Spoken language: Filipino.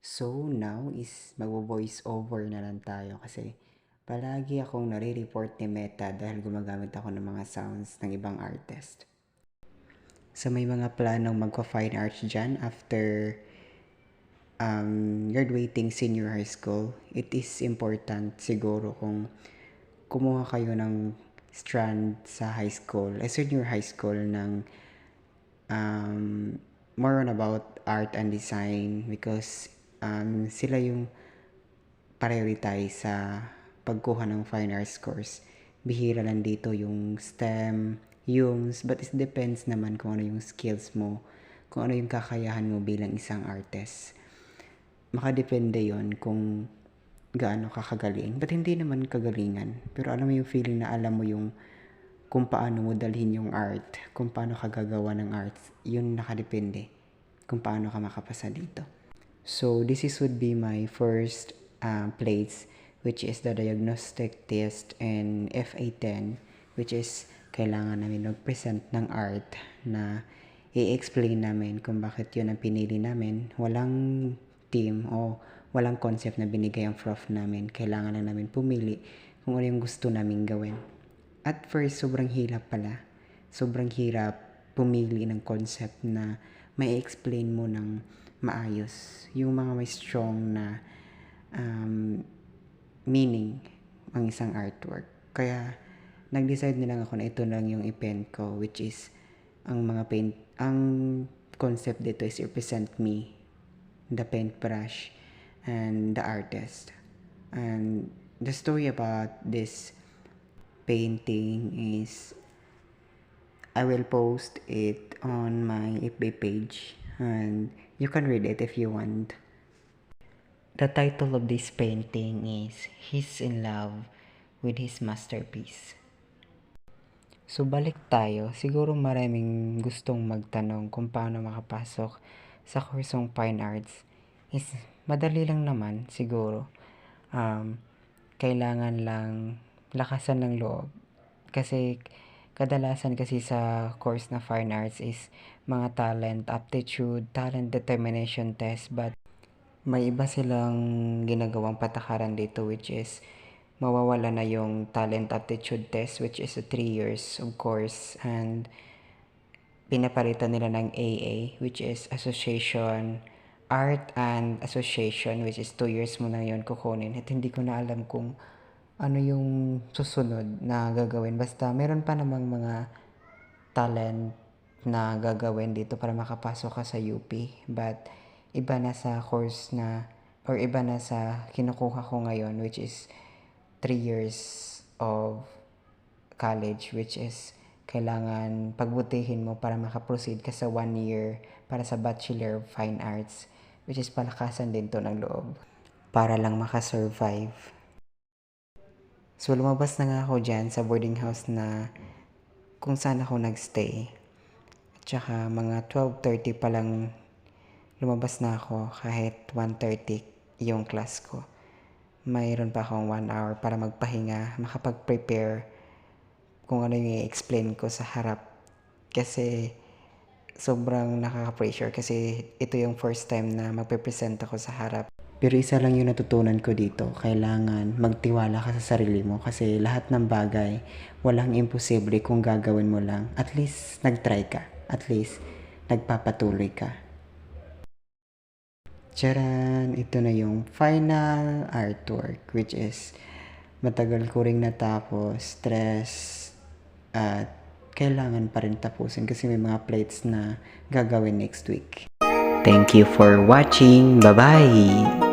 So now is magvo-voice over na lang tayo kasi palagi akong nare-report ni Meta dahil gumagamit ako ng mga sounds ng ibang artist. So may mga planong magpa-fine arts dyan after graduating senior high school, it is important siguro kung kumuha kayo ng strand sa high school, senior high school ng more on about art and design because sila yung prioritize sa pagkuha ng fine arts course. Bihira lang dito yung STEM, but it depends naman kung ano yung skills mo, kung ano yung kakayahan mo bilang isang artist. Makadepende yon kung gaano ka kagaling. But hindi naman kagalingan. Pero alam mo yung feeling na alam mo yung kung paano mo dalhin yung art, kung paano ka gagawa ng art, yun nakadepende kung paano ka makapasa dito. So this would be my first plates, which is the diagnostic test and FA10, which is kailangan namin mag-present ng art na i-explain namin kung bakit yun ang pinili namin. Walang team o walang concept na binigay ang prof namin. Kailangan lang namin pumili kung ano yung gusto namin gawin. At first, sobrang hirap pala. Sobrang hirap pumili ng concept na may explain mo ng maayos. Yung mga may strong na meaning ang isang artwork. Kaya, nag-decide na lang ako na ito lang yung i-paint ko, which is, ang concept dito is represent me, the paintbrush, and the artist. And the story about this painting is, I will post it on my FB page and you can read it if you want. The title of this painting is He's in Love with His Masterpiece. So balik tayo, siguro maraming gustong magtanong kung paano makapasok sa kursong Fine Arts. Is madali lang naman siguro. Kailangan lang lakasan ng loob. Kasi kadalasan kasi sa course na Fine Arts is mga talent, aptitude, talent determination test, but may iba silang ginagawang patakaran dito, which is mawawala na yung talent aptitude test, which is 3 years of course, and pinapalitan nila ng AA, which is Association Art and Association, which is 2 years mo na yon kukunin. At hindi ko na alam kung ano yung susunod na gagawin. Basta meron pa namang mga talent na gagawin dito para makapasok ka sa UP. But iba na sa course na, or iba na sa kinukuha ko ngayon, which is 3 years of college, which is kailangan pagbutihin mo para makaproceed ka sa 1 year para sa Bachelor of Fine Arts, which is palakasan din to ng loob para lang makasurvive. So, lumabas na nga ako dyan sa boarding house na kung saan ako nagstay. At saka mga 12:30 pa lang lumabas na ako kahit 1:30 yung class ko. Mayroon pa akong 1 hour para magpahinga, makapag-prepare kung ano yung i-explain ko sa harap. Kasi sobrang nakaka-pressure kasi ito yung first time na magpe-present ako sa harap. Pero isa lang yung natutunan ko dito, kailangan magtiwala ka sa sarili mo kasi lahat ng bagay, walang imposible kung gagawin mo lang. At least nag-try ka, at least nagpapatuloy ka. Charan! Ito na yung final artwork, which is matagal ko ring natapos, stress, at kailangan pa rin tapusin kasi may mga plates na gagawin next week. Thank you for watching. Bye-bye!